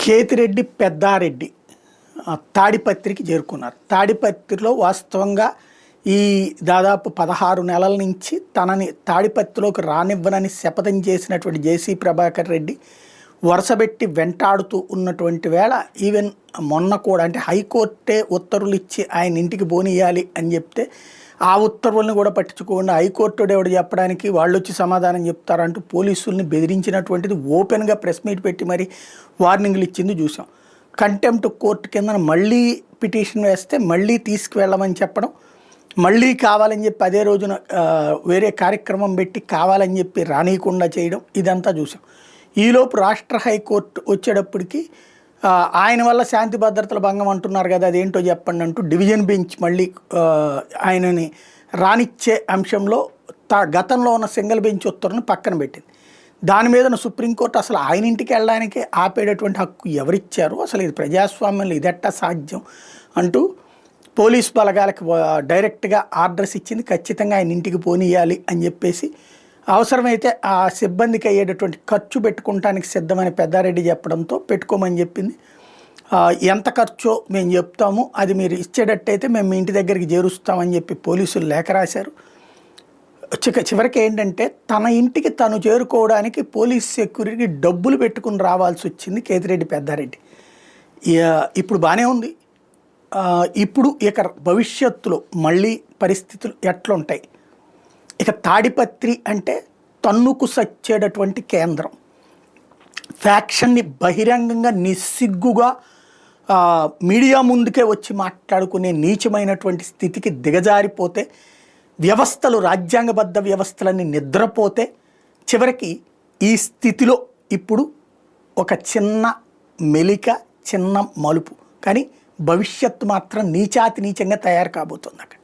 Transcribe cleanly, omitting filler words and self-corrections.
కేతిరెడ్డి పెద్దారెడ్డి తాడిపత్రికి చేరుకున్నారు. తాడిపత్రిలో వాస్తవంగా ఈ దాదాపు 16 నెలల నుంచి తనని తాడిపత్రిలోకి రానివ్వనని శపథం చేసినటువంటి జేసీ ప్రభాకర్ రెడ్డి వరుసబెట్టి వెంటాడుతూ ఉన్నటువంటి వేళ ఈవెన్ మొన్న కూడా అంటే హైకోర్టే ఉత్తర్వులు ఇచ్చి ఆయన ఇంటికి పోనీయాలి అని చెప్తే ఆ ఉత్తర్వులను కూడా పట్టించుకోకుండా హైకోర్టు ఎవడు చెప్పడానికి వాళ్ళు వచ్చి సమాధానం చెప్తారంటూ పోలీసుల్ని బెదిరించినటువంటిది ఓపెన్గా ప్రెస్ మీట్ పెట్టి మరి వార్నింగ్లు ఇచ్చింది చూసాం. కంటెంప్ట్ కోర్టు కింద మళ్ళీ పిటిషన్ వేస్తే మళ్ళీ తీసుకువెళ్ళమని చెప్పడం, మళ్ళీ కావాలని చెప్పి అదే రోజున వేరే కార్యక్రమం పెట్టి కావాలని చెప్పి రానియకుండా చేయడం, ఇదంతా చూసాం. ఈలోపు రాష్ట్ర హైకోర్టు వచ్చేటప్పటికి ఆయన వల్ల శాంతి భద్రతల భంగం అంటున్నారు కదా, అదేంటో చెప్పండి అంటూ డివిజన్ బెంచ్ మళ్ళీ ఆయనని రానిచ్చే అంశంలో గతంలో ఉన్న సింగిల్ బెంచ్ ఉత్తర్వును పక్కన పెట్టింది. దాని మీద సుప్రీంకోర్టు అసలు ఆయన ఇంటికి వెళ్ళడానికి ఆపేటటువంటి హక్కు ఎవరిచ్చారు, అసలు ఇది ప్రజాస్వామ్యంలో ఇదెట్టా సాధ్యం అంటూ పోలీస్ బలగాలకు డైరెక్ట్గా ఆర్డర్స్ ఇచ్చింది. ఖచ్చితంగా ఆయన ఇంటికి పోనీయాలి అని చెప్పేసి అవసరమైతే ఆ సిబ్బందికి అయ్యేటటువంటి ఖర్చు పెట్టుకోవటానికి సిద్ధమైన పెద్దారెడ్డి చెప్పడంతో పెట్టుకోమని చెప్పింది. ఎంత ఖర్చో మేము చెప్తాము, అది మీరు ఇచ్చేటట్టయితే మేము మీ ఇంటి దగ్గరికి చేరుస్తామని చెప్పి పోలీసులు లేఖ రాశారు. చివరికి ఏంటంటే తన ఇంటికి తను చేరుకోవడానికి పోలీస్ సెక్యూరిటీకి డబ్బులు పెట్టుకుని రావాల్సి వచ్చింది కేతిరెడ్డి పెద్దారెడ్డి. ఇప్పుడు బాగానే ఉంది. ఇప్పుడు ఇక భవిష్యత్తులో మళ్ళీ పరిస్థితులు ఎట్లుంటాయి? ఇక తాడిపత్రి అంటే తన్నుకు సచ్చేటటువంటి కేంద్రం. ఫ్యాక్షన్ని బహిరంగంగా నిస్సిగ్గుగా మీడియా ముందుకే వచ్చి మాట్లాడుకునే నీచమైనటువంటి స్థితికి దిగజారిపోతే, వ్యవస్థలు రాజ్యాంగబద్ధ వ్యవస్థలన్నీ నిద్రపోతే, చివరికి ఈ స్థితిలో ఇప్పుడు ఒక చిన్న మెలిక, చిన్న మలుపు, కానీ భవిష్యత్తు మాత్రం నీచాతి నీచంగా తయారు కాబోతుంది అక్కడ.